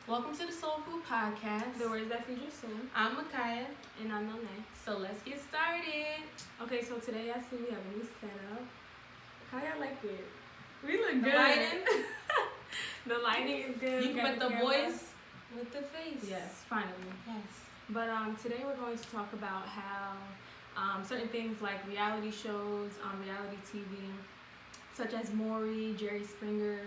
Welcome to the Soul Food Podcast. The words that feed your soul. I'm Mekhia. And I'm Mehlnae. So let's get started. Okay, so today I see we have a new setup. How y'all like it? We look The good. lighting. The lighting is good. You can put the voice with the face. Yes, finally. Yes. But today we're going to talk about how certain things like reality shows on reality TV, such as Maury, Jerry Springer,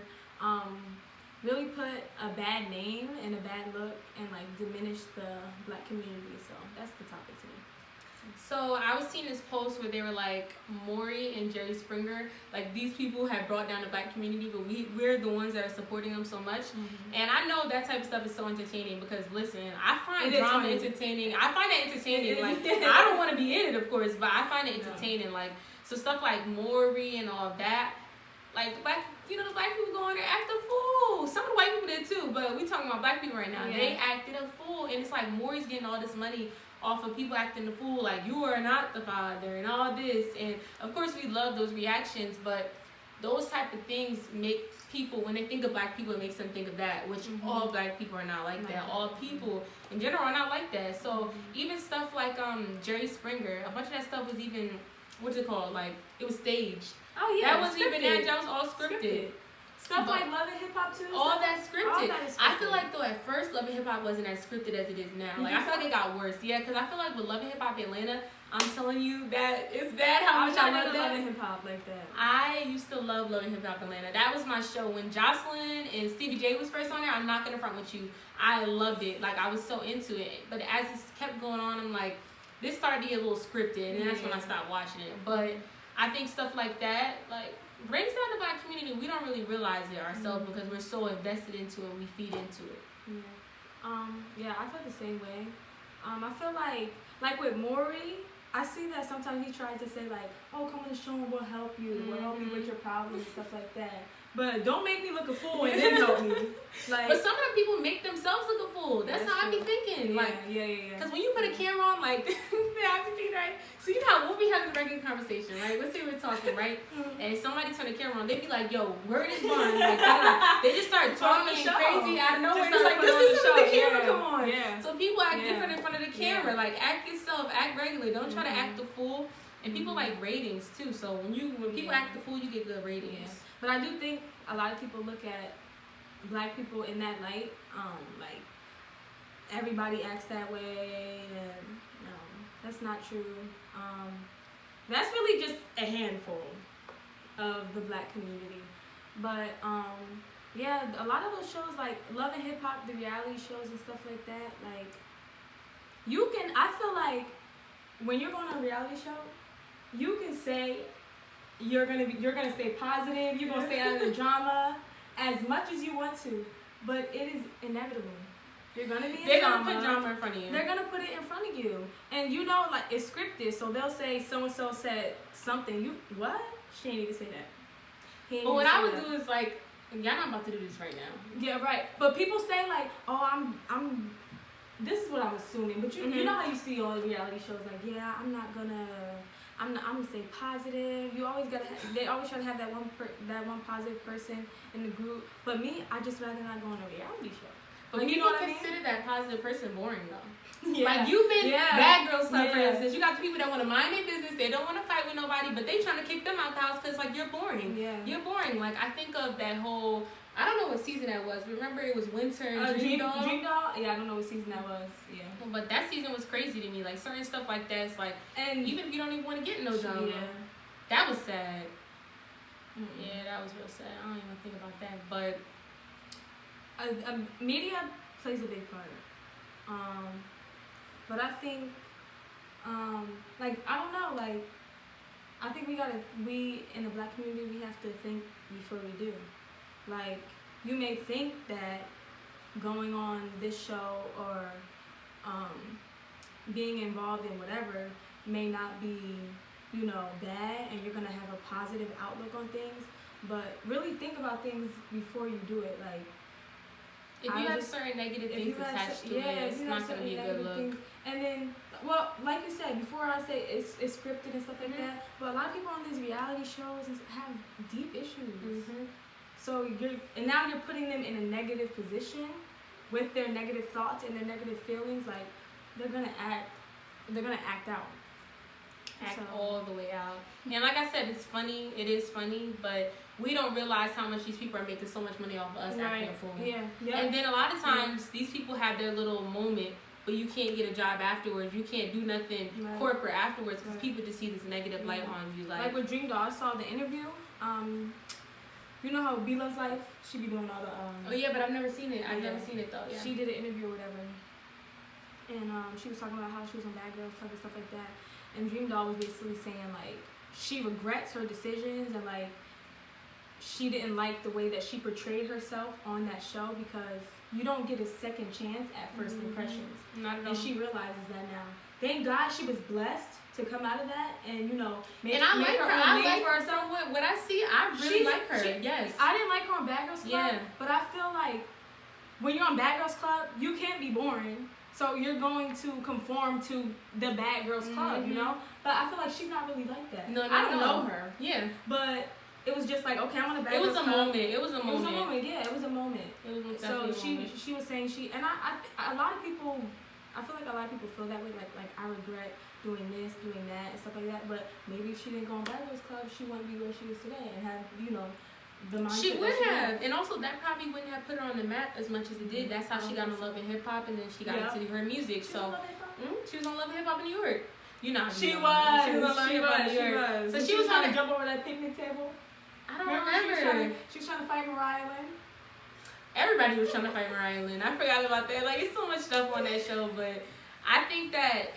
really put a bad name and a bad look and like diminish the black community. So that's the topic today. So I was seeing this post where they were like, Maury and Jerry Springer, like these people have brought down the black community, but we're the ones that are supporting them so much. Mm-hmm. And I know that type of stuff is so entertaining because listen, I find It is drama funny. entertaining. I find it entertaining. It is. Like I don't want to be in it, of course, but I find it No. entertaining. Like so stuff like Maury and all that. Like the black people go in there act a fool. Some of the white people did too, but we talking about black people right now. Yeah. They acted a fool, and it's like Maury's getting all this money off of people acting the fool, like you are not the father and all this. And of course we love those reactions, but those type of things make people, when they think of black people, it makes them think of that, which all black people are not like that. All people in general are not like that. So even stuff like Jerry Springer, a bunch of that stuff was even, what's it called, like it was staged. Oh yeah, That wasn't even that, that was all scripted. Stuff But like Love and Hip Hop too. All that scripted. All that is I scripted. feel like though at first Love and Hip Hop wasn't as scripted as it is now. Like I feel like it got worse. Yeah, because I feel like with Love and Hip Hop Atlanta, I'm telling you that it's bad how I'm much not I love into that. Love and Hip Hop like that. I used to love Love and Hip Hop Atlanta. That was my show when Jocelyn and Stevie J was first on there. I'm not gonna front with you. I loved it. Like I was so into it. But as it kept going on, I'm like, this started to get a little scripted, and that's when I stopped watching it. But I think stuff like that, like, brings down the black community. We don't really realize it ourselves because we're so invested into it. We feed into it. Yeah, I feel the same way. I feel like with Maury, I see that sometimes he tries to say like, oh, come on the show and we'll help you. We'll help you with your problems and stuff like that. But don't make me look a fool and then help me. Like, but some of the people make themselves look a fool. That's how I be thinking. Yeah, Like, yeah. because when you put a camera on, like, I be thinking, right? So you know how we'll be having a regular conversation, right? Let's say we're talking, right? And somebody turn the camera on, they be like, yo, word is bond. Like, they just start talking crazy out of nowhere. It's like, this isn't the camera, come on. Yeah. So people act different in front of the camera. Like, act yourself, act regularly. Don't try to act the fool. And people like ratings, too. So when people act the fool, you get good ratings. Yeah. But I do think a lot of people look at black people in that light, like everybody acts that way, and that's not true. That's really just a handful of the black community. But yeah, a lot of those shows like Love and Hip Hop, the reality shows and stuff like that, like I feel like when you're going on a reality show, you can say you're gonna stay positive, you're gonna stay out of the drama as much as you want to, but it is inevitable. You're gonna be in They're drama. gonna put drama in front of you. They're gonna put it in front of you, and like it's scripted, so they'll say so and so said something. You what? She ain't even say that. But what I would do is like, y'all not about to do this right now. Yeah, right. But people say like, oh, I'm. This is what I'm assuming, but you know how you see all the reality shows like, yeah, I'm gonna stay positive. You always they always try to have that one positive person in the group. But me, I just rather not go on a reality show. But Like, people you know what I mean? consider that positive person boring though. Yeah. Like you've been bad girl stuff, for Yeah. instance. You got the people that want to mind their business. They don't want to fight with nobody, but they trying to kick them out the house because like you're boring. Yeah. You're boring. Like I think of that whole. I don't know what season that was. Remember, it was Winter and Dream Doll. Dream Doll? Yeah, I don't know what season that was. Yeah. But that season was crazy to me. Like certain stuff like that. It's like, And even if you don't even want to get in no drama, yeah. that was sad. Yeah, that was real sad. I don't even think about that. But media plays a big part. But I think, like, I don't know, like, I think we in the black community, we have to think before we do. Like, you may think that going on this show or being involved in whatever may not be, bad, and you're going to have a positive outlook on things, but really think about things before you do it. Like, if you have certain negative things attached to it, it's not going to be a good look. Things, and then, well, like you said, before I say it's scripted and stuff like that, but a lot of people on these reality shows have deep issues. So now you're putting them in a negative position, with their negative thoughts and their negative feelings, like they're gonna act out. Act all the way out. And like I said, it's funny. It is funny, but we don't realize how much these people are making so much money off of us acting a fool. Yeah. And then a lot of times, these people have their little moment, but you can't get a job afterwards. You can't do nothing corporate afterwards because people just see this negative light on you. Like with Dream Doll, I saw the interview. You know how B Loves Life? She be doing all the. Oh yeah, but I've never seen it. I've never seen it though. Yeah. She did an interview or whatever, and she was talking about how she was on Bad Girls Club and stuff like that. And Dream Doll was basically saying like she regrets her decisions and like she didn't like the way that she portrayed herself on that show because you don't get a second chance at first impressions. Not at all. And she realizes that now. Thank God she was blessed to come out of that and make and I like her. I like for herself. What I see, I really like her. Yes. I didn't like her on Bad Girls Club, but I feel like when you're on Bad Girls Club, you can't be boring. So you're going to conform to the Bad Girls Club, you know? But I feel like she's not really like that. No, I don't know her. Yeah. But it was just like, okay, I'm on the Bad It Girls was a Club. moment. It was a moment. Yeah, it was a moment. It was so definitely she was saying and a lot of people, I feel like a lot of people feel that way, like I regret doing this, doing that, and stuff like that. But maybe if she didn't go on Bad Girls Club, she wouldn't be where she is today and have, the mindset. She would have, and also that probably wouldn't have put her on the map as much as it did. That's how she got into Love and Hip Hop, and then she got into her music. So she was on Love and Hip Hop in New York. She was on Love and Hip Hop in New York. So she was trying to jump over that picnic table. I don't remember. She was trying to fight Mariah Lynn. Everybody was trying to fight Mariah Lynn. I forgot about that. Like, it's so much stuff on that show, but I think that,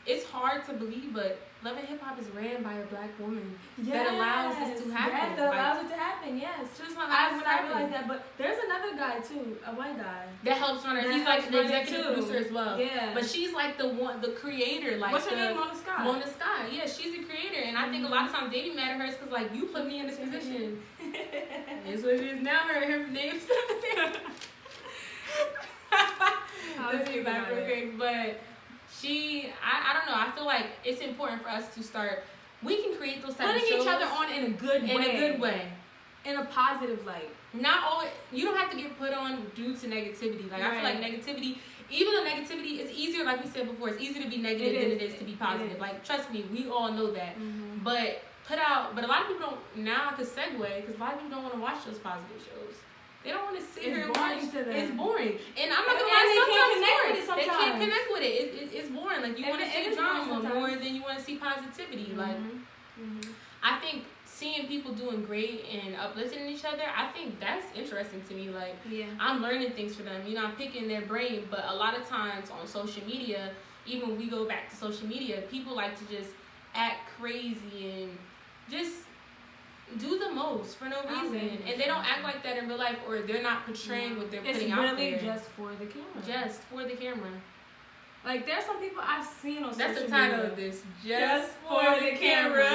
it's hard to believe, but Love and Hip Hop is ran by a black woman that allows this to happen. Yes, that allows it to happen, yes. I realized that, but there's another guy too, a white guy. That helps run her. He's like the executive producer as well. Yeah. But she's like the creator. Like, what's her name? Mona Scott. Mona Scott, yeah, she's the creator. And I think a lot of times they be mad at her because, like, you put me in this position. It's what it is now. Her name's Let's get back real quick. But I don't know. I feel like it's important for us to start. We can create those types of shows. Putting each other on in a good way. In a good way. In a positive light. Not always. You don't have to get put on due to negativity. Like, I feel like negativity, even though negativity is easier, like we said before, it's easier to be negative than it is to be positive. Like, trust me, we all know that. But a lot of people don't. Now I could segue because a lot of people don't want to watch those positive shows. They don't want to sit here and watch. It's boring. And I'm not gonna lie, sometimes they can't connect with it. It's boring. Like, you want to see drama more than you want to see positivity. Like, I think seeing people doing great and uplifting each other, I think that's interesting to me. Like, I'm learning things from them. I'm picking their brain. But a lot of times on social media, even when we go back to social media, people like to just act crazy and just do the most for no reason, and they don't act like that in real life, or they're not portraying what they're putting out there. It's really just for the camera. Just for the camera. Like, there's some people I've seen on social media. That's the title of this. Just for the camera.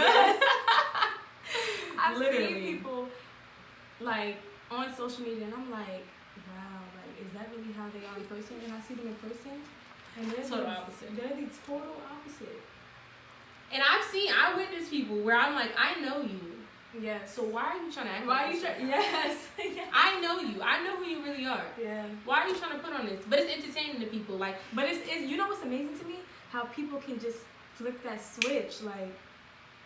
I've seen people, like, on social media, and I'm like, wow, like, is that really how they are in person? And I see them in person, and they're total opposite. They're the total opposite. And I witnessed people where I'm like, I know you. Yes. So why are you trying to act like this? Yes. I know you. I know who you really are. Yeah. Why are you trying to put on this? But it's entertaining to people. Like, but it's you know what's amazing to me? How people can just flip that switch. Like,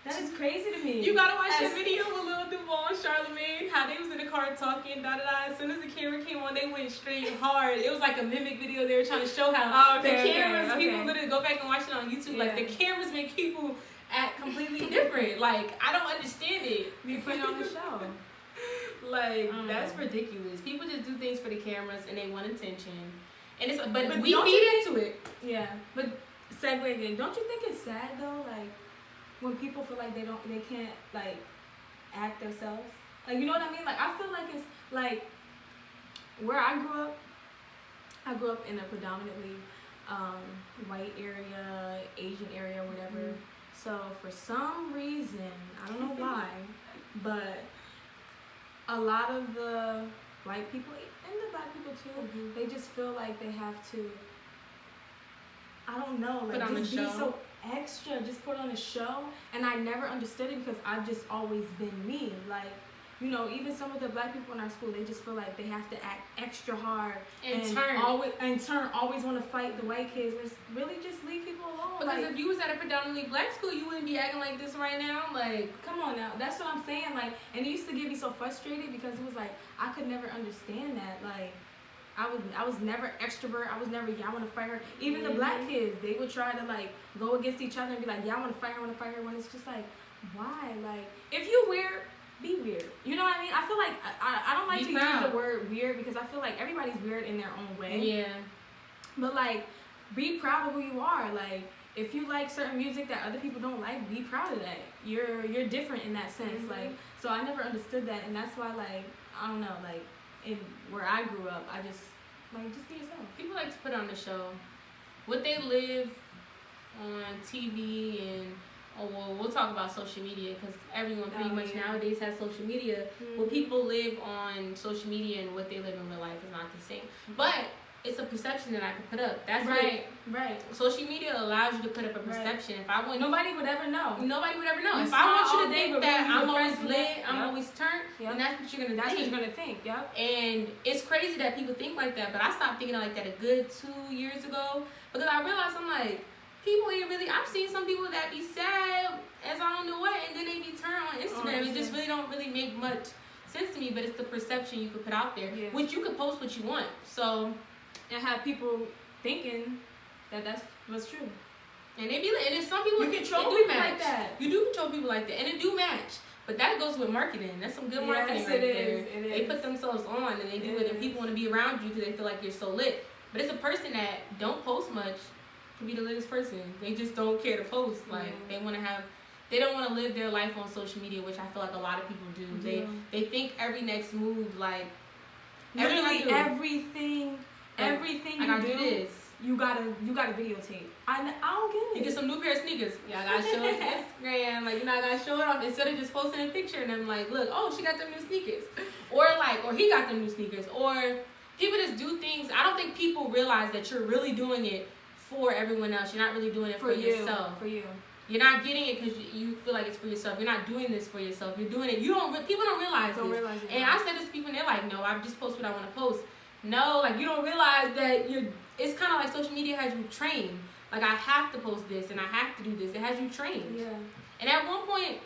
that is crazy to me. You gotta watch the video with Lil Duval and Charlamagne, how they was in the car talking, As soon as the camera came on, they went straight hard. It was like a mimic video. They were trying to show how the cameras, people literally go back and watch it on YouTube. Yeah. Like, the cameras make people act completely different. Like, I don't understand it. We put it on the show. Like, that's ridiculous. People just do things for the cameras and they want attention. And it's but we feed into it. Yeah. But segue again. Don't you think it's sad though? Like, when people feel like they can't like act themselves. Like, you know what I mean? Like, I feel like it's like where I grew up in a predominantly white area, Asian area, whatever. So for some reason, I don't know why, but a lot of the white people and the black people too, they just feel like they have to, I don't know, like, just be so extra, just put on a show. And I never understood it because I've just always been me. Like, you know, even some of the black people in our school, they just feel like they have to act extra hard and turn always want to fight the white kids. It's really just leave people alone. Because like, if you was at a predominantly black school, you wouldn't be acting like this right now. Like, come on now, that's what I'm saying. Like, and it used to get me so frustrated because it was like I could never understand that. Like, I was never extrovert. I was never, yeah, I want to fight her. Even the black kids, they would try to like go against each other and be like, yeah, I want to fight her, I want to fight her. When it's just like, why? Like, if you weird, be weird. You know what I mean? I feel like I don't like to use the word weird because I feel like everybody's weird in their own way. Yeah. But like, be proud of who you are. Like, if you like certain music that other people don't like, be proud of that. You're different in that sense. Mm-hmm. Like, so I never understood that, and that's why, like, I don't know, like, in where I grew up, I just be yourself. People like to put on the show. What they live on TV and, we'll talk about social media because everyone pretty much nowadays has social media. Mm-hmm. What people live on social media and what they live in real life is not the same. Mm-hmm. But it's a perception that I can put up. That's right. Social media allows you to put up a perception. If I want, nobody would ever know. If I want you to think that I'm always lit, I'm always turned, then that's what you're gonna think. That's what you're gonna think. Yep. And it's crazy that people think like that, but I stopped thinking like that a good 2 years ago because I realized I'm like, people ain't really. I've seen some people that be sad as I don't know what, and then they be turned on Instagram. It just really don't really make much sense to me. But it's the perception you could put out there, which you could post what you want. So. And have people thinking that that's what's true. And they be like, and there's some people you control people match. like that. You do control people like that, and it do match. But that goes with marketing. That's some good marketing right there. They put themselves on and they do it, and people want to be around you because they feel like you're so lit. But it's a person that don't post much can be the littest person. They just don't care to post. Like they don't want to live their life on social media, which I feel like a lot of people do. They think every next move, like literally everything you do, you gotta videotape. I don't get it. You get some new pair of sneakers. Yeah, I gotta show it to Instagram. Like, I gotta show it off instead of just posting a picture and I'm like, look, she got them new sneakers, or he got them new sneakers, or people just do things. I don't think people realize that you're really doing it for everyone else. You're not really doing it for yourself. For you. You're not getting it because you feel like it's for yourself. You're not doing this for yourself. You're doing it. People don't realize this. And I said this to people, and they're like, no, I just post what I want to post. No, like, you don't realize that it's kind of like social media has you trained. Like, I have to post this and I have to do this. It has you trained. Yeah. And at one point,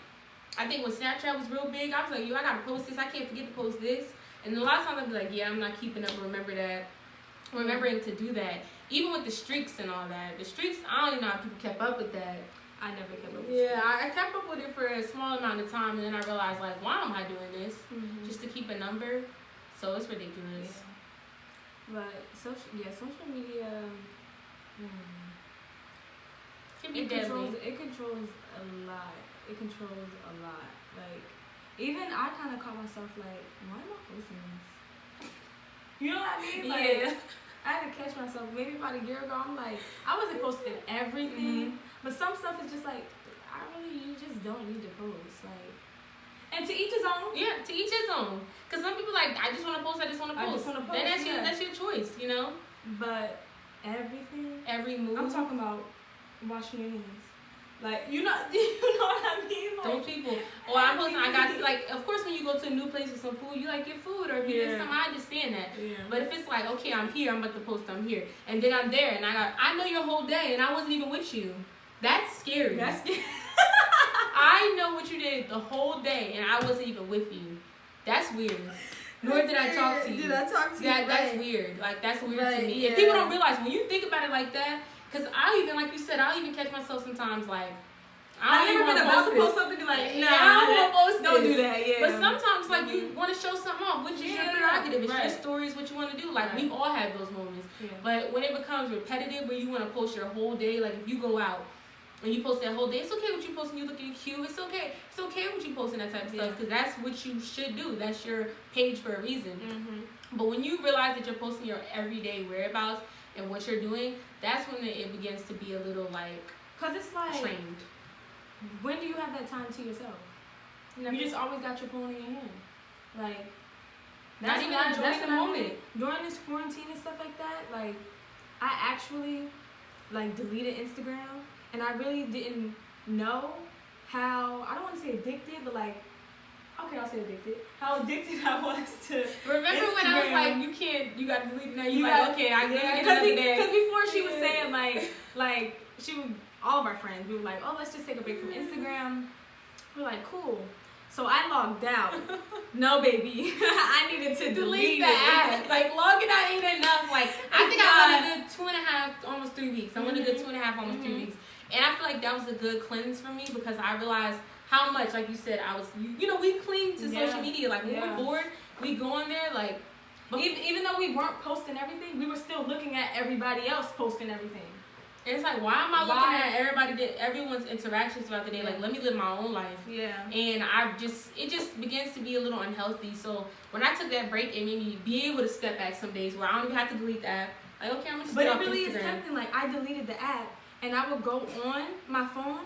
I think when Snapchat was real big, I was like, I gotta post this. I can't forget to post this. And a lot of times I'd be like, I'm not keeping up. Remembering to do that. Even with the streaks and all that. The streaks, I don't even know how people kept up with that. I never kept up with it. Yeah, I kept up with it for a small amount of time, and then I realized, like, why am I doing this? Mm-hmm. Just to keep a number? So it's ridiculous. Yeah. But social media can be deadly. It controls a lot. Like, even I kind of caught myself like, why am I posting this? You know what I mean? Like, I had to catch myself. Maybe about a year ago, I'm like, I wasn't posting everything, but some stuff is just like, you just don't need to post. Like, and to each his own. Yeah, to each his own. Because some people like, I just want to post. Then that's your choice, you know? But everything. Every move. I'm talking about washing your hands. Like, you know what I mean? Like, those people. Or I'm posting, I got, like, of course when you go to a new place with some food, you like your food. Or if you get something, I understand that. Yeah. But if it's like, okay, I'm here, I'm about to post, I'm here. And then I'm there, and I know your whole day, and I wasn't even with you. That's scary. I know what you did the whole day, and I wasn't even with you. That's weird. Nor did I talk to you. Did I talk to you? That's weird. Like, that's weird to me. Yeah. And people don't realize when you think about it like that, because I'll even catch myself sometimes like, I've never been about to post something and be like, nah, I don't want to post this. Don't do that, yeah. But sometimes, like, you want to show something off, which is your prerogative. It's your stories, what you want to do. Like, we've all had those moments. Yeah. But when it becomes repetitive, where you want to post your whole day, like, if you go out, and you post that whole day, it's okay what you post and you looking cute. It's okay what you posting that type of stuff because that's what you should do. That's your page for a reason. Mm-hmm. But when you realize that you're posting your everyday whereabouts and what you're doing, that's when it begins to be a little like, because it's like, trained. When do you have that time to yourself? You just always got your phone in your hand. Like, that's the moment. During this quarantine and stuff like that, like, I actually, like, deleted Instagram. And I really didn't know how, I don't want to say addicted, but like, okay, I'll say addicted. How addicted I was to Remember Instagram. when I was like, you can't, you got to delete it now. You Like, got- okay, I get yeah, another day. because before she was saying like she would, all of our friends, we were like, oh, let's just take a break from Instagram. We're like, cool. So I logged out. No, baby. I needed to delete the app. Like, logging out ain't enough. Like, I think I went a good 2.5, almost 3 weeks. I went a good 2.5, almost 3 weeks. And I feel like that was a good cleanse for me because I realized how much, like you said, I was, you know, we cling to social media. Like, when we're bored, we go on there, like. Even though we weren't posting everything, we were still looking at everybody else posting everything. And it's like, why am I looking at everyone's interactions throughout the day? Like, let me live my own life. Yeah. And it just begins to be a little unhealthy. So when I took that break, it made me be able to step back some days where I don't even have to delete the app. Like, okay, I'm gonna just get off Instagram. But it really is tempting. Like, I deleted the app, and I would go on my phone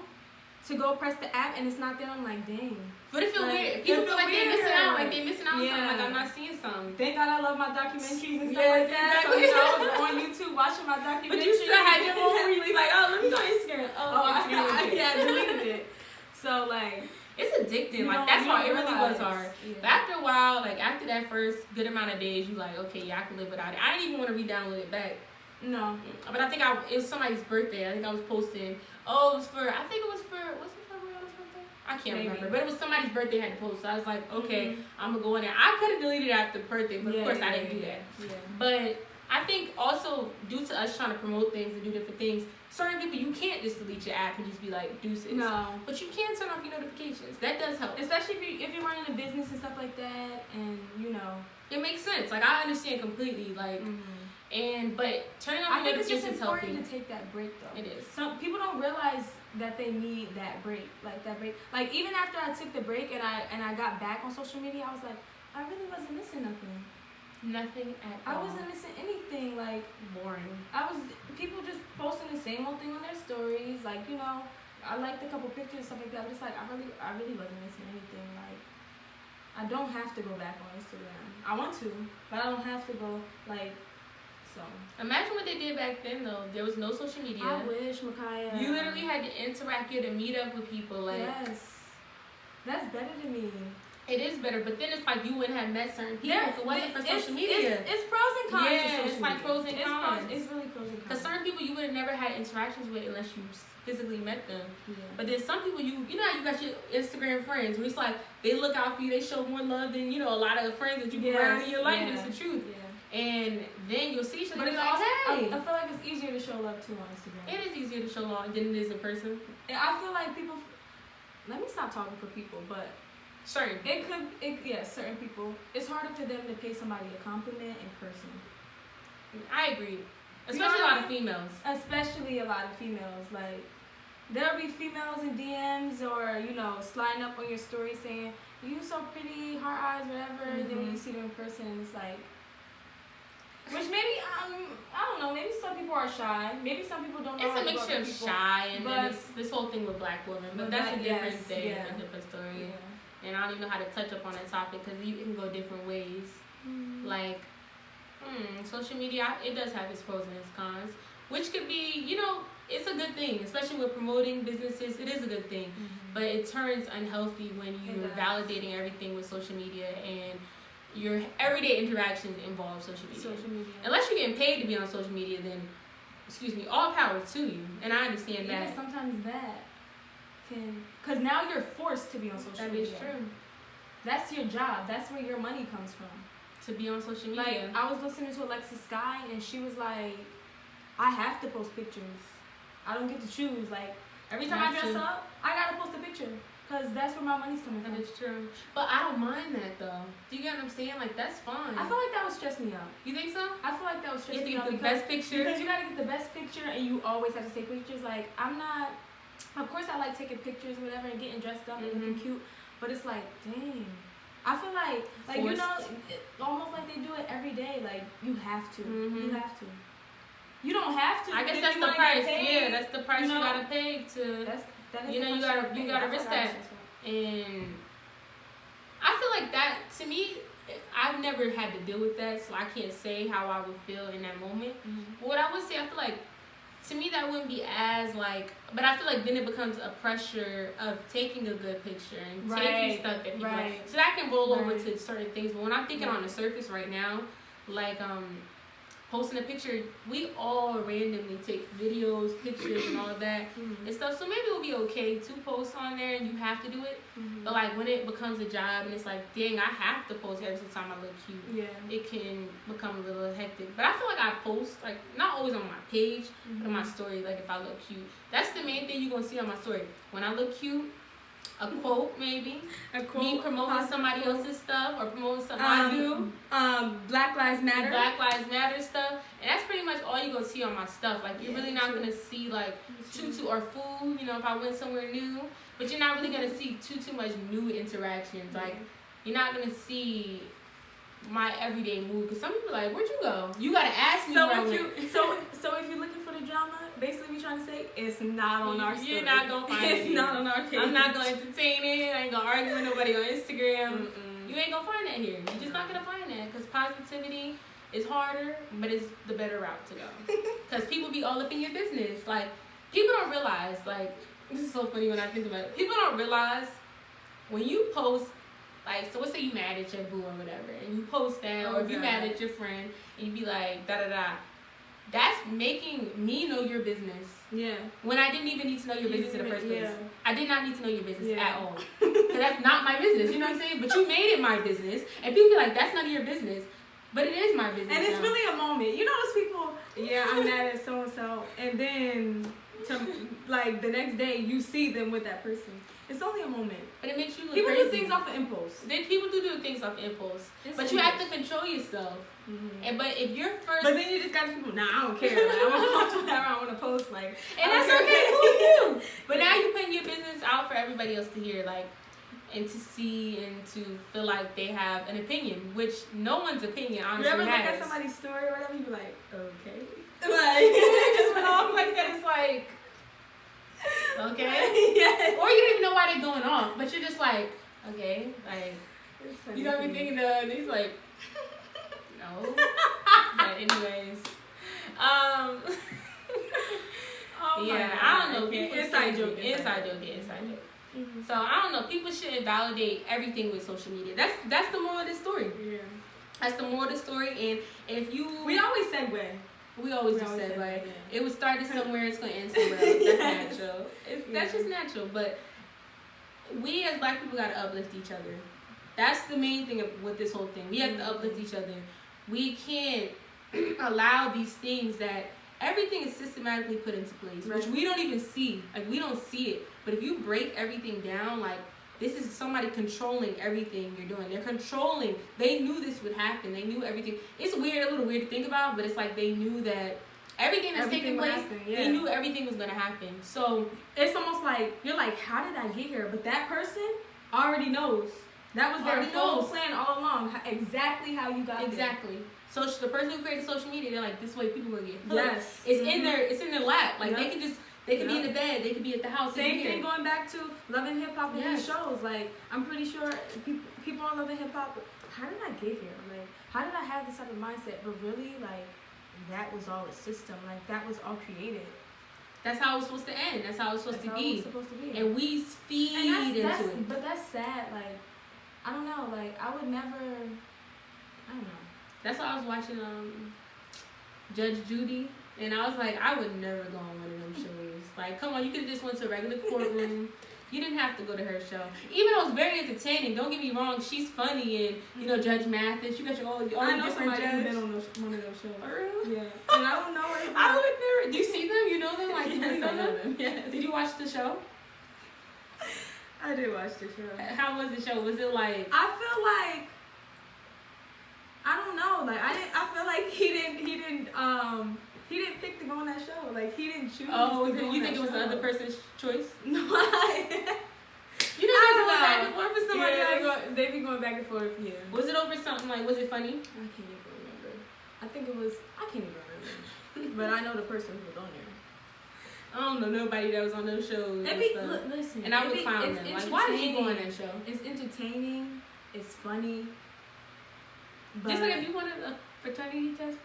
to go press the app, and it's not there. I'm like, dang. But it feels weird. People feel like they're missing out. Like, they're missing out on something. Like, I'm not seeing something. Thank God I love my documentaries and stuff like that. Exactly. So, I was on YouTube watching my documentaries. But you still had your phone where you be like, oh, let me go on Instagram. I deleted it. So, like, it's addicting. Like, that's why it really was hard. Yeah. But after a while, like, after that first good amount of days, you like, okay, yeah, I can live without it. I didn't even want to re-download it back. No. But I think it was somebody's birthday. I think I was posting, what's it for Rihanna's birthday? I can't remember. But it was somebody's birthday I had to post. So I was like, okay, I'm going to go in there. I could have deleted it after the birthday, but of course I didn't do that. Yeah. But I think also due to us trying to promote things and do different things, certain people, you can't just delete your app and just be like, deuces. No. But you can turn off your notifications. That does help. Especially if you're running a business and stuff like that, and, you know. It makes sense. Like, I understand completely. Like, but turning off your notifications is healthy. I think it's just important to take that break, though. It is. Some people don't realize that they need that break. Like, even after I took the break and I got back on social media, I was like, I really wasn't missing nothing. Nothing at all. I wasn't missing anything. Like, boring. People just posting the same old thing on their stories. Like, you know, I liked a couple pictures and stuff like that. But it's like, I really wasn't missing anything. Like, I don't have to go back on Instagram. I want to, but I don't have to go, like, so. Imagine what they did back then, though. There was no social media. I wish, Mekhia. You literally had to interact. You had to meet up with people. Like, yes. That's better to me. It is better, but then it's like you wouldn't have met certain people if it wasn't for social media. It's pros and cons. Yeah, it's like pros and cons. It's really pros and cons. Because certain people you would have never had interactions with unless you physically met them. Yeah. But then some people, you know how you got your Instagram friends where it's like they look out for you, they show more love than, you know, a lot of friends that you get around in your life, and it's the truth. Yeah. And then you'll see each other. But it's like, also, hey. I feel like it's easier to show love too on Instagram. It is easier to show love than it is in person. And I feel like people. Let me stop talking for people, but. Certain people. It's harder for them to pay somebody a compliment in person. I agree. Especially a lot of females. Especially a lot of females. Like, there'll be females in DMs or, you know, sliding up on your story saying, you so pretty, heart eyes, whatever. Then when you see them in person, it's like, which maybe, I don't know, maybe some people are shy. Maybe some people don't know. It's a mixture of shy and then this whole thing with black women. But that's a different thing, a different story. Yeah. And I don't even know how to touch up on that topic because you can go different ways. Like, social media, it does have its pros and its cons, which could be, you know, it's a good thing, especially with promoting businesses. It is a good thing, but it turns unhealthy when you're validating everything with social media and your everyday interactions involve social media. Unless you're getting paid to be on social media, then, all power to you. And I understand that. Even sometimes that. Because now you're forced to be on social media. That is true. That's your job. That's where your money comes from. To be on social media. Like, I was listening to Alexis Sky, and she was like, I have to post pictures. I don't get to choose. Like, every time I dress up, I got to post a picture. Because that's where my money's coming from. That is true. But I don't mind that, though. Do you get what I'm saying? Like, that's fine. I feel like that would stress me out. You think so? I feel like that would stress me out. You have to get the best picture? Because you got to get the best picture, and you always have to take pictures. Like, I'm not... Of course, I like taking pictures, whatever, and getting dressed up and looking cute. But it's like, dang. I feel like forced. You know, almost like they do it every day. Like, you have to. You have to. You don't have to. I guess that's the price. Yeah, that's the price you gotta pay to. You gotta risk that. And I feel like that, to me, I've never had to deal with that, so I can't say how I would feel in that moment. But what I would say, I feel like to me that wouldn't be as like, but I feel like then it becomes a pressure of taking a good picture and taking stuff that people like. So that can roll over to certain things. But when I'm thinking on the surface right now, like posting a picture, we all randomly take videos, pictures, and all of that and stuff. So maybe it'll be okay to post on there and you have to do it. But like when it becomes a job and it's like, dang, I have to post every single time I look cute. It can become a little hectic. But I feel like I post, like not always on my page, but on my story, like if I look cute. That's the main thing you're gonna see on my story. When I look cute, a quote maybe, me promoting somebody else's stuff or promoting something I do. Black Lives Matter. Black Lives Matter stuff, and that's pretty much all you're gonna see on my stuff. Like you're really not gonna see like tutu or food. You know, if I went somewhere new, but you're not really gonna see too much new interactions. Like you're not gonna see my everyday mood, because some people are like, where'd you go? You gotta ask me. So if you're looking for the drama, basically we trying to say it's not on our story. You're not gonna find it. It's not on our page. I'm not gonna entertain it. I ain't gonna argue with nobody on Instagram. You ain't gonna find that here. You're just not gonna find that, because positivity is harder, but it's the better route to go. Because people be all up in your business. Like people don't realize. Like this is so funny when I think about it. People don't realize when you post. Like, so let's say you mad at your boo or whatever, and you post that, or if you mad at your friend, and you be like, da-da-da. That's making me know your business. Yeah. When I didn't even need to know your business in the first place. Yeah. I did not need to know your business at all. Because that's not my business, you know what I'm saying? But you made it my business, and people be like, that's none of your business. But it is my business. And it's really a moment. You know those people, I'm mad at so-and-so, and then, like, the next day, you see them with that person. It's only a moment. But it makes you look crazy. People do things off of impulse. Then people do things off impulse. But you have to control yourself. And but if you're first, but then you just got people. Nah, I don't care. Like, I want to post whatever I want to post. Like, and that's okay. Who you? But now you're putting your business out for everybody else to hear, like, and to see and to feel like they have an opinion, which no one's opinion honestly has. You ever look at somebody's story or whatever? You be like, okay, like it just went off like that. It's like. Okay. Yes. Or you don't even know why they're going off, but you're just like, okay, like you got me thinking and he's like, no. But anyways, oh yeah, I don't know. People inside joke. So I don't know. People shouldn't validate everything with social media. That's the moral of the story. Yeah. That's the moral of the story. And if you, we always segue. We always just said, like, it was started somewhere, it's going to end somewhere else. That's natural. That's just natural. But we as black people got to uplift each other. That's the main thing with this whole thing. We have to uplift each other. We can't allow these things that everything is systematically put into place, which we don't even see. Like, we don't see it. But if you break everything down, like, this is somebody controlling everything you're doing. They're controlling. They knew this would happen. They knew everything. It's weird, a little weird to think about, but it's like they knew that everything that's taking place, they knew everything was going to happen. So it's almost like, you're like, how did I get here? But that person already knows. That was their whole plan all along. Exactly how you got there. Exactly. So the person who created social media, they're like, this way people going to get hooked. Yes. It's in their lap. Like, they can just... They could be in the bed. They could be at the house. Same thing going back to Love and Hip Hop and these shows. Like, I'm pretty sure people on Love and Hip Hop, how did I get here? Like, how did I have this type of mindset? But really, like, that was all a system. Like, that was all created. That's how it was supposed to end. That's how it was supposed to be. And we feed into it. But that's sad. Like, I don't know. Like, I would never. I don't know. That's why I was watching Judge Judy. And I was like, I would never go on one of them shows. Like, come on, you could have just went to a regular courtroom. You didn't have to go to her show. Even though it's very entertaining, don't get me wrong, she's funny and, you know, Judge Mathis, you got your all I know different somebody who's been on one of those shows. For real? Yeah. And I don't know if I would never. Do you see them? You know them? Like, yes, you know them? Yes. Did you watch the show? I did watch the show. How was the show? Was it like... I feel like... I don't know. Like, I feel like he didn't pick to go on that show. Like, he didn't choose. Oh, you think it was the other person's choice? No, you didn't go back and forth with somebody else? They be going back and forth, yeah. Was it over something like, was it funny? I can't even remember. I think it was, I can't even remember. But I know the person who was on there. I don't know nobody that was on those shows. Listen. And I would clown them. Like, why did you go on that show? It's entertaining. It's funny. Just like if you wanted a paternity test,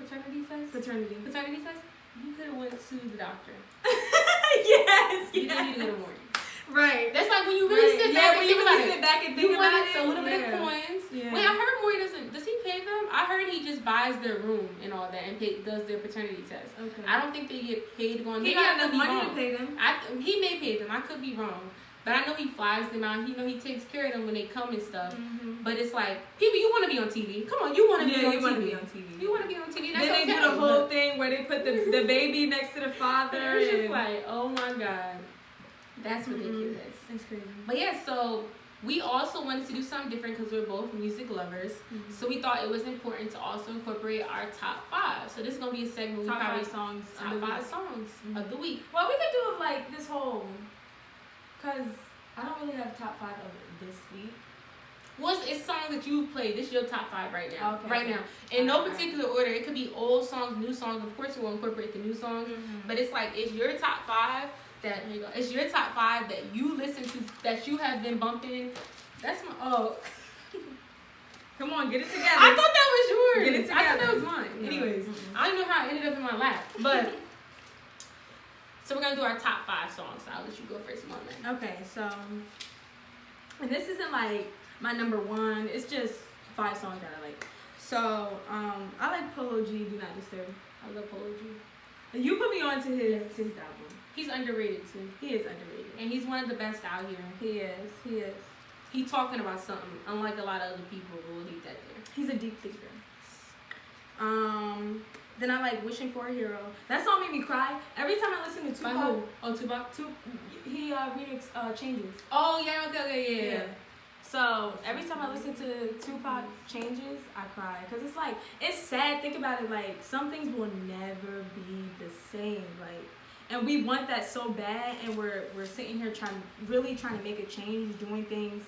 You could have went to the doctor. Yes. You didn't need to go to Maury. Right. That's like when you really sit back and think about it. Sit back and think You about wanted it. a little bit of coins. Yeah. Wait, I heard Maury does he pay them? I heard he just buys their room and all that and does their paternity test. Okay. I don't think they get paid to go on. He got enough money to pay them. He may pay them. I could be wrong. But I know he flies them out. He takes care of them when they come and stuff. Mm-hmm. But it's like, people, you want to be on TV. Come on, you want to be on TV. You want to be on TV. You want to be on TV. That's then they do the whole thing where they put the baby next to the father. It's just like, oh my God. That's ridiculous. That's crazy. But yeah, so we also wanted to do something different because we're both music lovers. Mm-hmm. So we thought it was important to also incorporate our top 5. So this is going to be a segment. Top 5 songs. Top 5 songs of the week. Well, we could do like this whole... Because I don't really have top 5 of this week. Well, it's songs that you've played. This is your top 5 right now. Okay. Right now. In no particular order. It could be old songs, new songs. Of course, we'll incorporate the new songs. Mm-hmm. But it's like, it's your top 5 that, here you go. It's your top 5 that you listen to, that you have been bumping. That's my, Come on, get it together. I thought that was yours. Get it together. I thought that was mine. No. Anyways, I don't know how it ended up in my lap. But, so we're going to do our top 5 songs. So I'll let you go first, Mom. Okay, so, and this isn't like my number 1. It's just 5 songs that I like. So, I like Polo G, Do Not Disturb. I love Polo G. You put me on to his album. He's underrated too. He is underrated. And he's one of the best out here. He is. He's talking about something, unlike a lot of other people, but we'll leave that there. He's a deep thinker. Then I like Wishing for a Hero. That song made me cry. Every time I listen to Tupac. By who? Oh, Tupac? He remixed Changes. Oh, yeah, okay, yeah. So, every time I listen to Tupac Changes, I cry. Because it's like, it's sad. Think about it, like, some things will never be the same. Like, and we want that so bad, and we're sitting here really trying to make a change, doing things,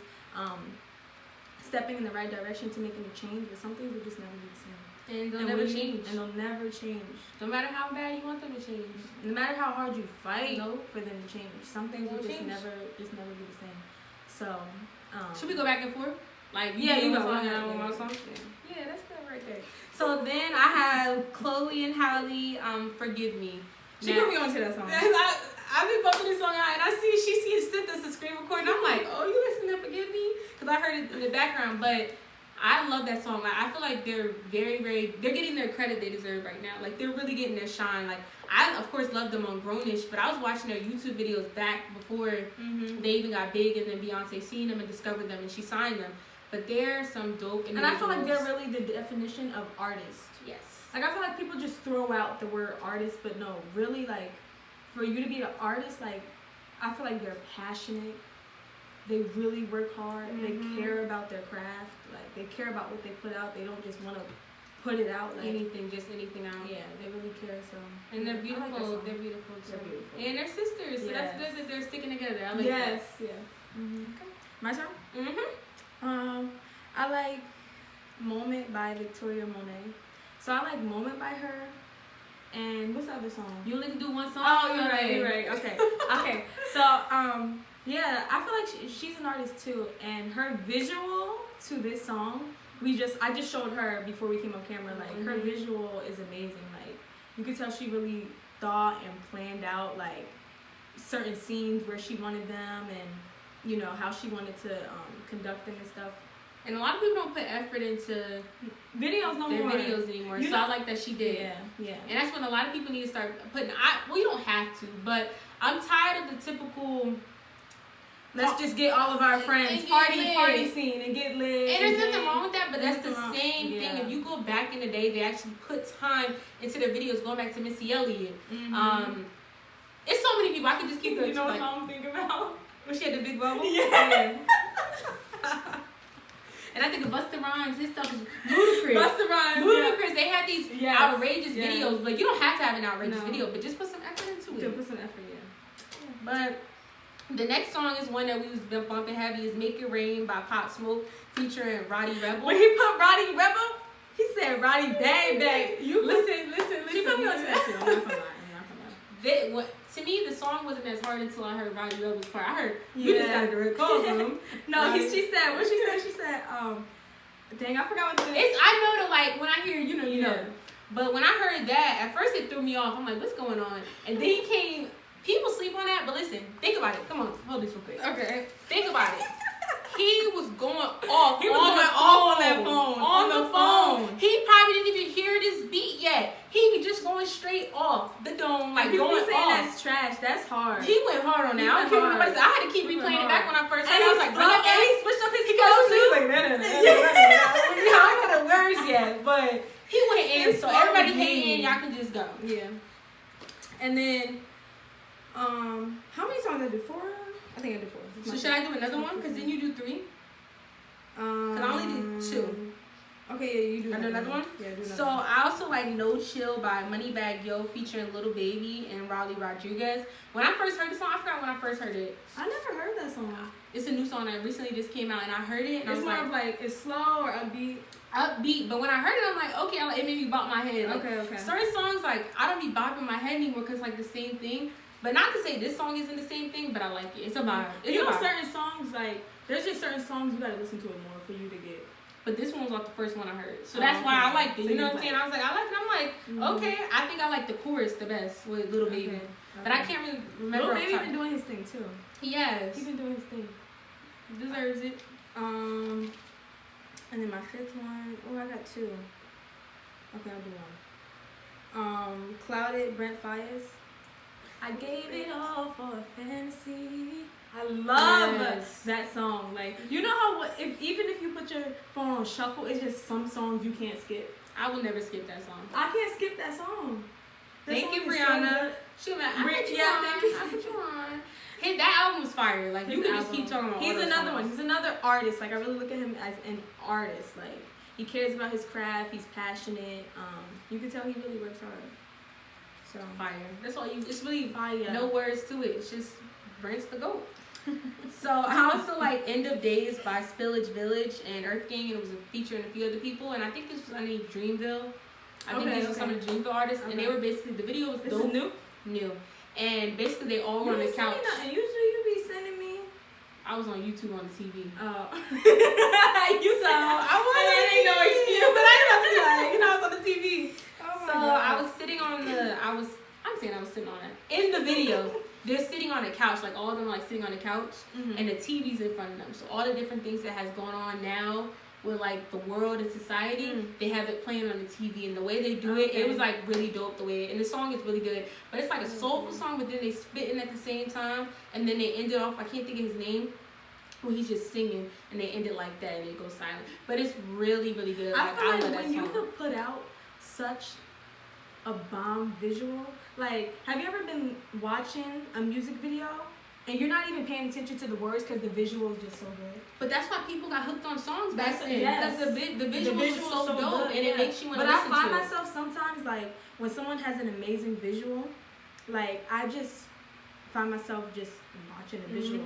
stepping in the right direction to making a change, but some things will just never be the same. And they'll never change. And they'll never change. No matter how bad you want them to change. No matter how hard you fight for them to change. Some things will just never be the same. So, should we go back and forth? Like, you go song and I want my song? Yeah, that's good right there. So then I have Chloe and Halle, Forgive Me. She put me onto that song. I've been bumping this song out, and I see she sent us a screen recording. I'm like, oh, you listen to Forgive Me? Because I heard it in the background, but I love that song. Like, I feel like they're they're getting their credit they deserve right now. Like, they're really getting their shine. Like, I, of course, love them on Grownish, but I was watching their YouTube videos back before they even got big, and then Beyonce seen them and discovered them, and she signed them. But they're some dope individuals. And I feel like they're really the definition of artist. Yes. Like, I feel like people just throw out the word artist, but no, really, like, for you to be an artist, like, I feel like they're passionate. They really work hard. They care about their craft. Like, they care about what they put out. They don't just want to put it out like anything out. Yeah, they really care. So, and they're beautiful. Like they're beautiful too. They're beautiful. And they're sisters, so that's good that they're sticking together. I like that. Yeah. Okay. My turn. I like Moment by Victoria Monet. So I like Moment by her. And what's the other song? You only can do one song. Oh, you're right. Okay. Okay. So, yeah, I feel like she's an artist too, and her visual to this song, I just showed her before we came on camera. Like, her visual is amazing. Like, you could tell she really thought and planned out like certain scenes where she wanted them, and you know how she wanted to conduct them and stuff. And a lot of people don't put effort into videos anymore. So I like that she did. Yeah. And that's when a lot of people need to start putting. Well, you don't have to, but I'm tired of the typical. Let's just get all of our friends party scene and get lit. And there's nothing wrong with that, but that's the same thing. If you go back in the day, they actually put time into their videos. Going back to Missy Elliott, it's so many people. I can just keep going. You know what I'm thinking about? When she had the big bubble. Yeah. And I think of Busta Rhymes, his stuff is ludicrous. Busta Rhymes, ludicrous. They have these outrageous videos. Like, you don't have to have an outrageous video, but just put some effort into it. Put some effort, But the next song is one that we was been bumping heavy. Is "Make It Rain" by Pop Smoke, featuring Roddy Rebel. When he put Roddy Rebel, he said Roddy Bang Bang. You listen. She put me on that shit. I'm not gonna lie. To me, the song wasn't as hard until I heard Roddy Rebel's part. I heard, you just got a direct call from him. No, she said, she said, dang, I forgot what the... I know that, like, when I hear, you know. But when I heard that, at first it threw me off. I'm like, what's going on? And then he came. People sleep on that, but listen, think about it. Come on, hold this real quick. Okay. Think about it. He was going off. He was going off on that phone. On the phone. He probably didn't even hear this beat yet. He was just going straight off the dome, like people going saying off. that's trash. That's hard. He went hard on that. I don't care what nobody said. I had to keep replaying it back when I first heard it. I was like, bring it back. And he switched up his He flow was too. like, I don't know the words yet, but he went in. So everybody hating, y'all can just go. Yeah. And then, how many songs I did? 4? I think I did 4. So should I do another one? Because then you do 3. Because I only did 2. Okay, yeah, you do. I do another one? Yeah, do another So one. I also like No Chill by Moneybagg Yo featuring Lil Baby and Raleigh Rodriguez. When I first heard the song, I forgot when I first heard it. I never heard that song. It's a new song that recently just came out, and I heard it, and I It's was more of like, it's slow or upbeat? upbeat. But when I heard it, I'm like, okay, it made me bop my head. Like, Okay. certain songs, like, I don't be bopping my head anymore because like the same thing. But not to say this song isn't the same thing, but I like it. It's a vibe. It's You a know, vibe. certain songs, like, there's just certain songs you gotta listen to it more for you to get. But this one was like the first one I heard. So that's why I liked it. So You know you what I'm saying? I was like, I liked it. I'm like, okay, I think I like the chorus the best with Lil Baby. Okay. But I can't really remember. Lil off Baby top. been doing his thing too. He has. He's been doing his thing. Deserves it. And then my 5th one, oh, I got 2. Okay, I'll do one. Clouded, Brent Fayez. I gave it all for a fantasy. I love that song. Like, you know how even if you put your phone on shuffle, it's just some songs you can't skip. I will never skip that song. I can't skip that song. Thank you, Brianna. She was like, I put you on. I put you on. Hey, that album was fire. Like, you can just keep talking about. He's another one. He's another artist. Like, I really look at him as an artist. Like, he cares about his craft. He's passionate. You can tell he really works hard. So fire. That's all you. It's really fire. No words to it. It's just Brent's the GOAT. So I also like End of Days by Spillage Village and Earth Gang, and it was a featuring a few other people, and I think this was underneath Dreamville. I think these were some of the Dreamville artists, and they were basically, the video was this dope. Is new. And basically they all were on the couch. Usually you be sending me. I was on YouTube on the TV. Oh. I wasn't no excuse, but I didn't have to be like, I was on the TV. Oh so God. I was sitting on I'm saying I was sitting on it. In the video, they're sitting on a couch, like all of them are like sitting on a couch, and the TV's in front of them. So all the different things that has going on now with like the world and society, they have it playing on the TV, and the way they do it was like really dope the way, and the song is really good, but it's like a soulful song, but then they spitting at the same time, and then they end it off, I can't think of his name, well, he's just singing, and they end it like that, and it goes silent, but it's really, really good. I feel like love when that you song. could put out such a bomb visual, like, have you ever been watching a music video and you're not even paying attention to the words because the visual is just so good? But that's why people got hooked on songs back then. Yes. Because the visual is so dope, good, and it makes you want to listen to it. But I find myself sometimes, like, when someone has an amazing visual, like, I just find myself just watching the visual.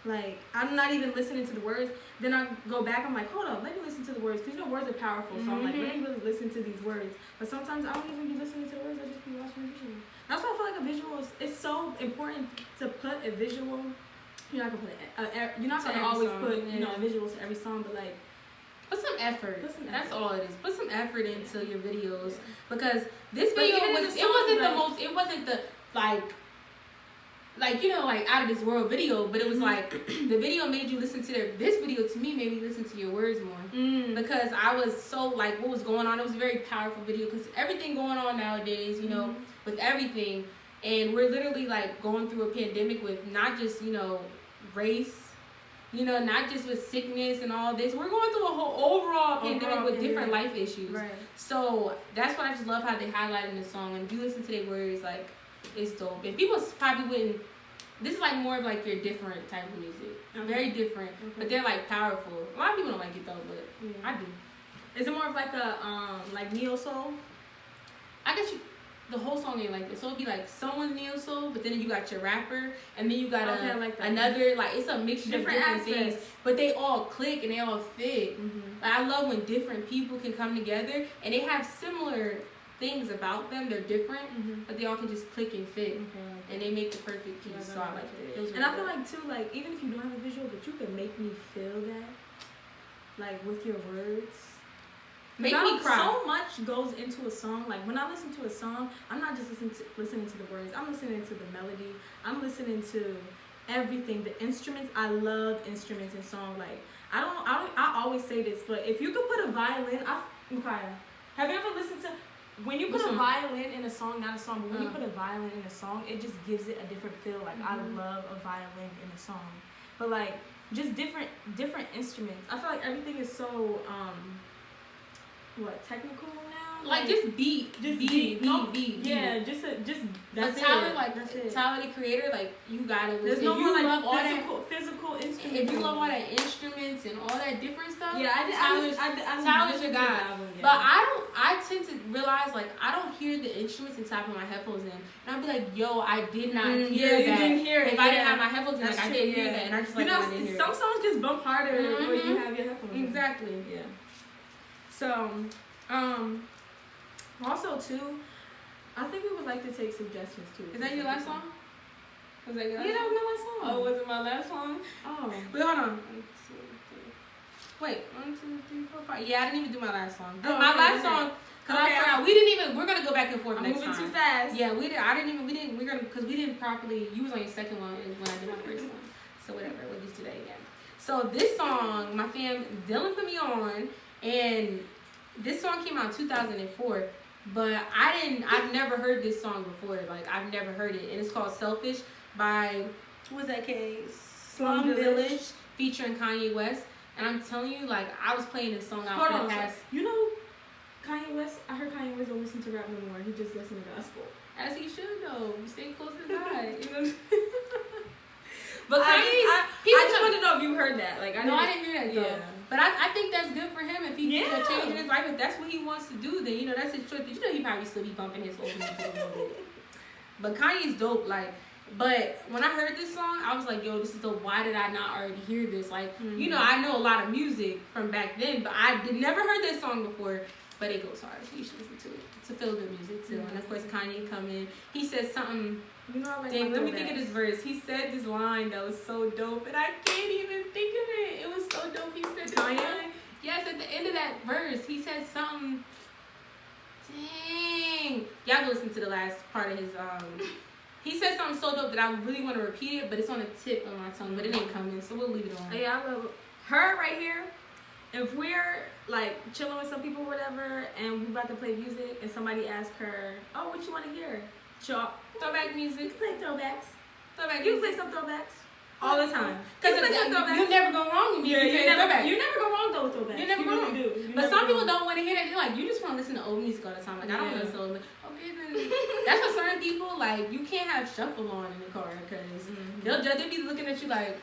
Like, I'm not even listening to the words. Then I go back, I'm like, hold up, let me listen to the words. Because, you know, words are powerful. So I'm like, let me really listen to these words. But sometimes I don't even be listening to the words. I just be watching the visual. That's why I feel like a visual it's so important to put a visual. You're not gonna always put a visual to every song, but like put some effort. That's all it is. Put some effort into your videos, because this but video was it wasn't the like you know, like out of this world video, but it was like the video made you listen to this video to me made me listen to your words more, because I was so like what was going on. It was a very powerful video because everything going on nowadays, you know, with everything, and we're literally like going through a pandemic with not just, you know, race, you know, not just with sickness and all this. We're going through a whole overall pandemic with different life issues. Right. So that's what I just love how they highlight in the song. And if you listen to their words, like, it's dope. And people probably wouldn't. This is like more of like your different type of music. Very different. But they're like powerful. A lot of people don't like it though, but I do. Is it more of like a like neo soul? I guess the whole song ain't like this. So it'd be like someone's neo soul, but then you got your rapper, and then you got another, like, it's a mixture of different things. But they all click and they all fit. Like, I love when different people can come together and they have similar things about them. They're different, but they all can just click and fit, and they make the perfect piece. So I like it. And I feel like too, like, even if you don't have a visual, but you can make me feel that, like, with your words. Make me cry. So much goes into a song. Like when I listen to a song, I'm not just listening to the words. I'm listening to the melody. I'm listening to everything. The instruments. I love instruments in song. Like I always say this, but if you could put a violin, Mekhia, have you ever listened to when you put a violin in a song, not a song, but when you put a violin in a song, it just gives it a different feel. Like I love a violin in a song, but like just different instruments. I feel like everything is so technical now. Like just beat. Yeah, just that's Tyler, it. like that's it. Tyler the Creator, like you gotta listen. There's no if more you like love all physical instruments. If you love all that instruments and all that different stuff, yeah, Tyler's your guy. Album, yeah. But I tend to realize like I don't hear the instruments inside of my headphones in, and I'll be like, yo, I did not hear that. You didn't hear it. If I didn't have my headphones in, like I didn't hear that, and I just like I didn't hear some it. songs just bump harder when you have your headphones in. Exactly. Yeah. So, also too, I think we would like to take suggestions too. Is that your last song? Was that your last Yeah, that song? was my last song. Oh, was it my last song? Oh. Wait, hold on. 1, 2, 3. Wait, 1, 2, 3, 4, 5. Yeah, I didn't even do my last song. Oh, my okay, last okay. song, cause Okay, I forgot. We didn't even. We're gonna go back and forth I'm next moving time. too fast. Yeah, we didn't. We're gonna because we didn't properly. You was on your second one when I did my first one. So whatever. We'll just do that again. So this song, my fam Dylan put me on, and this song came out in 2004. But I've never heard this song before. Like I've never heard it, and it's called "Selfish" by what's that case? Slum Village featuring Kanye West. And I'm telling you, like I was playing this song out for the past. You know, Kanye West. I heard Kanye West don't listen to rap no more. He just listens to gospel. As he should though. Stay close to God. You know. But Kanye, I just want to know if you heard that. Like I didn't hear that though. Yeah. But I think that's good for him if he's changing his life. If that's what he wants to do, then you know that's his choice. You know he probably still be bumping his old music a little bit. But Kanye's dope. Like, but when I heard this song, I was like, yo, this is dope. Why did I not already hear this? Like, you know, I know a lot of music from back then, but I never heard this song before. But it goes hard, so you should listen to it. It's a feel-good music too. And of course, Kanye come in. He said something. You know, like dang, let me think of this verse. He said this line that was so dope, and I can't even think of it. It was so dope. He said this line. Yes, at the end of that verse, he said something. Dang. Y'all go listen to the last part of his He said something so dope that I really want to repeat it, but it's on the tip of my tongue, but it ain't coming, so we'll leave it on. Yeah, I love her right here. If we're like chilling with some people or whatever, and we about to play music, and somebody asks her, "Oh, what you want to hear?" Throwback music. You can play throwbacks. You can play some throwbacks all the time. Because you never go wrong with me. You never go wrong though with throwbacks. You never go wrong. But some people don't want to hear that. They're like, you just want to listen to old music all the time. Like I don't want to listen to old music. Okay, then that's for certain people. Like you can't have shuffle on in the car because they'll be looking at you like.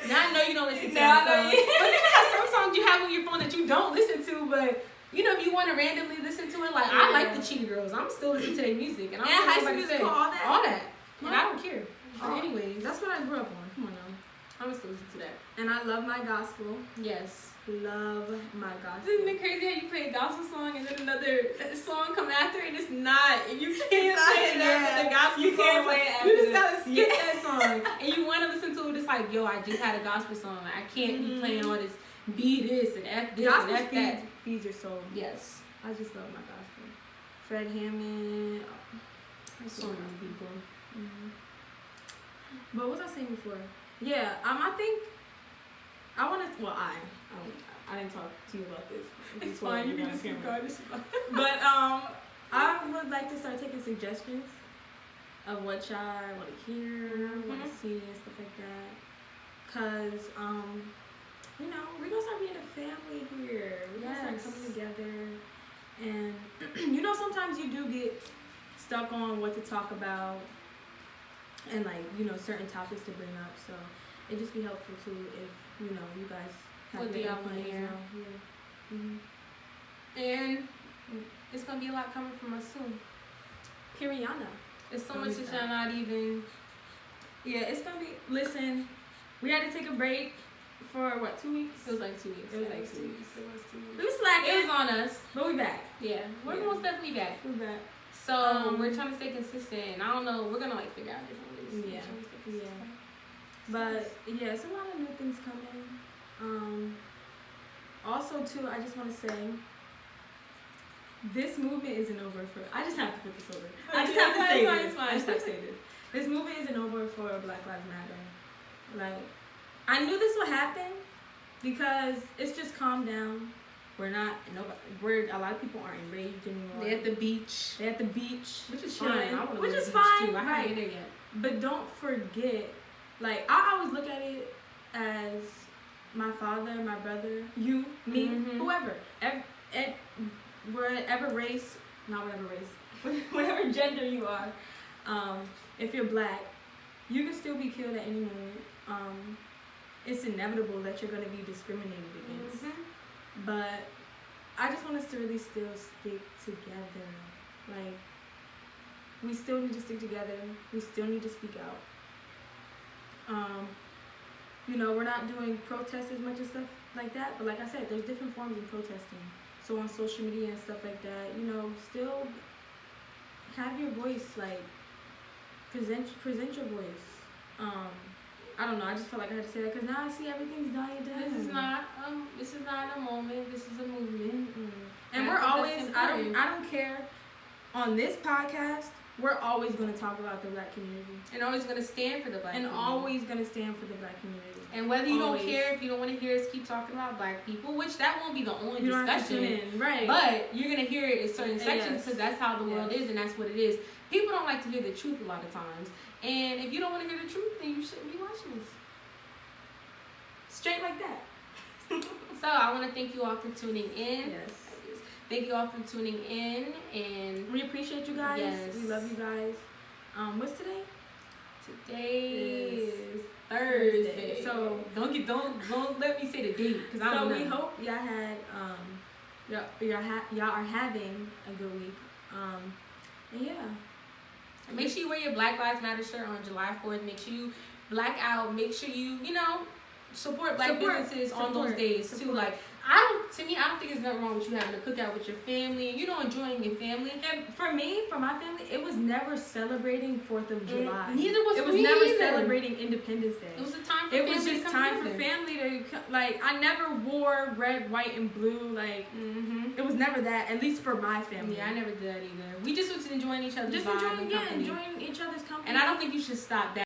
Now I know you don't listen to that song. But then you have some songs you have on your phone that you don't listen to, but you know if you want to randomly listen to it, like I like the Cheetah Girls. I'm still listening to their music, and I'm High School Musical, all that, and I don't care. But anyways, that's what I grew up on. Come on now, I'm still listening to that. And I love my gospel. Yes, love my gospel. Isn't it crazy how you play a gospel song and then another song come after and it's not? You can't play it after the gospel song. You can't play it after. You just gotta skip that song, and you want to listen to it. It's like, yo, I just had a gospel song. Like, I can't be playing all this B this and F this gospel and F that. Feeds your soul. Yes, I just love my gospel. Fred Hammond. So many people. But what was I saying before? Yeah, I think I want to. Well, I didn't talk to you about this. It's fine. You can just keep going. But I would like to start taking suggestions of what y'all want to hear, want to see, and stuff like that. Cause you know, we're gonna start being a family here. We're gonna start coming together, and you know, sometimes you do get stuck on what to talk about, and like you know, certain topics to bring up. So it'd just be helpful too if you know you guys have the outline here. And it's gonna be a lot coming from us soon. Periana. It's so much that y'all not even. Yeah, it's gonna be. Listen, we had to take a break for what, 2 weeks? It was like 2 weeks. It was like 2 weeks. We was slacking. It was on us, but we back. Yeah, we're most definitely back. We're back. So we're trying to stay consistent. And I don't know. We're gonna like figure out different ways. Yeah. But yeah, it's a lot of new things coming. also too, I just want to say, this movement isn't over for. I just have to put this over. I just have to say this. I just have to say this. This movement isn't over for Black Lives Matter. Like, I knew this would happen because it's just calmed down. We're not. Nobody. A lot of people aren't enraged anymore. They're at the beach. Which is fine. Which is fine. Too. I haven't been there yet. But don't forget, like, I always look at it as my father, my brother, you, me, whoever, whatever race, not whatever race, whatever gender you are, if you're black, you can still be killed at any moment. It's inevitable that you're going to be discriminated against. But I just want us to really still stick together. Like, we still need to stick together. We still need to speak out. We're not doing protests as much and stuff like that. But like I said, there's different forms of protesting. So on social media and stuff like that, still have your voice. Like, present your voice. I don't know. I just felt like I had to say that because now I see everything's dying down. This is not a moment. This is a movement. And we're always. I don't care. On this podcast, we're always going to talk about the black community, and always going to stand for the black community. Always going to stand for the black community. And whether you don't care, if you don't want to hear us keep talking about black people, which that won't be the only discussion, right? But you're going to hear it in certain sections because that's how the world is, and that's what it is. People don't like to hear the truth a lot of times. And if you don't want to hear the truth, then you shouldn't be watching this. Straight like that. So I want to thank you all for tuning in. Yes. Thank you all for tuning in, and we appreciate you guys. Yes. We love you guys. What's today? Today is Thursday. So don't let me say the date because I don't know. So we hope y'all had y'all are having a good week. And yeah. Make sure you wear your Black Lives Matter shirt on July 4th. Make sure you black out. Make sure you, support black businesses on those days too. Like, I don't think there's nothing wrong with you having a cookout with your family and, enjoying your family. And for my family, it was never celebrating 4th of July. Neither was it was never celebrating Independence Day. It was a time for family. It was just time for family to, like, I never wore red, white, and blue. Like, it was never that, at least for my family. Yeah, I never did that either. We just was enjoying each other's company. Enjoying each other's company. And I don't think you should stop that.